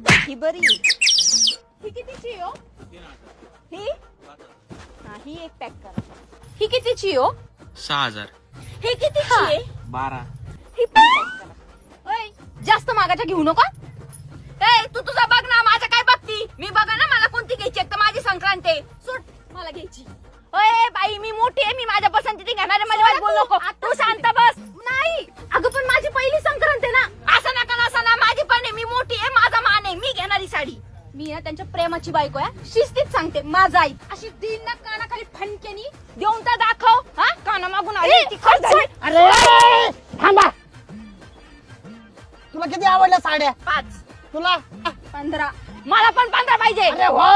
ही बरी. ही कितीची हो? ही ही एक पॅक करा. ही कितीची हो? 6000. ही कितीची आहे? 12. ही पण पॅक करा. ओय, जास्त मागाच्या घेऊ नका. ए तू तुझा बघ ना, माझं काय बघती? मी बघा ना मला कोणती घ्यायची. एक तर माझी संक्रांत आहे. सुट, मला घ्यायची. ओय बाई, मी मोठी आहे, मी माझ्या पसंतीची घेणार आहे. माझ्या बोलू नको. तू शांत बस. नाही अगं, पण माझी पहिली संक्रांत आहे ना. असं नका नसा ना, माझी पण आहे. मी मोठी आहे, माझा मान आहे, मी घेणारी साडी. मी ना त्यांच्या प्रेमाची बायको आहे. शिस्तीत सांगते, माझा आई अशी दिन ना कानाखाली फणकेनी देऊन तर दाखव. हा, काना मागून आली ती खरं झाली. अरे थांबा. तुला किती आवडल्या साड्या? 5 तुला 15. मला पण 15 पाहिजे. अरे हो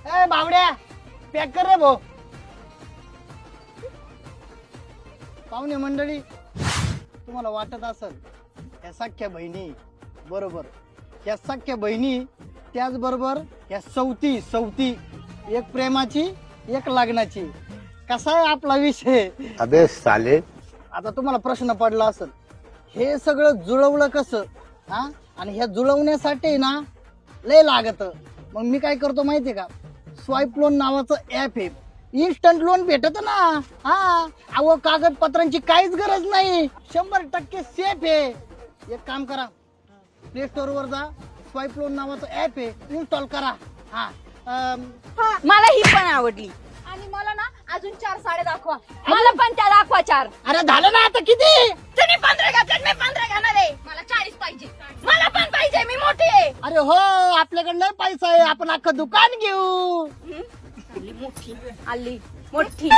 ए बावड्या, पॅक कर रे भाऊ. पाहुणे मंडळी, तुम्हाला वाटत असेल या सख्या बहिणी बरोबर, या सख्या बहिणी त्याचबरोबर या सवती एक प्रेमाची एक लग्नाची. कसा आहे आपला विषय? अबे साले. आता तुम्हाला प्रश्न पडला असेल हे सगळं जुळवलं कसं, हा? आणि ह्या जुळवण्यासाठी ना लय लागत. मग मी काय करतो माहितीये का, स्वाईप लोन नावाचं ऍप आहे. इन्स्टंट लोन भेटत ना. हा, अहो कागदपत्रांची काहीच गरज नाही. 100% सेफ आहे. एक काम करा, प्ले स्टोर वर जा, स्वाईप लोन नावाचं ऍप आहे, इन्स्टॉल करा. हा मला ही पण आवडली. आणि मला ना अजून 4 साड्या दाखवा. मला पण त्या दाखवा 4. अरे झालं ना आता किती? तुम्ही 15 घातल्यात, मी 15 घेणार आहे. मला 40 पाहिजे. मला पण पाहिजे, मी मोठी आहे. अरे हो, आपल्याकडे लय पैसा आहे, आपण अख्खं दुकान घेऊ. आली मोठी, आली मोठी.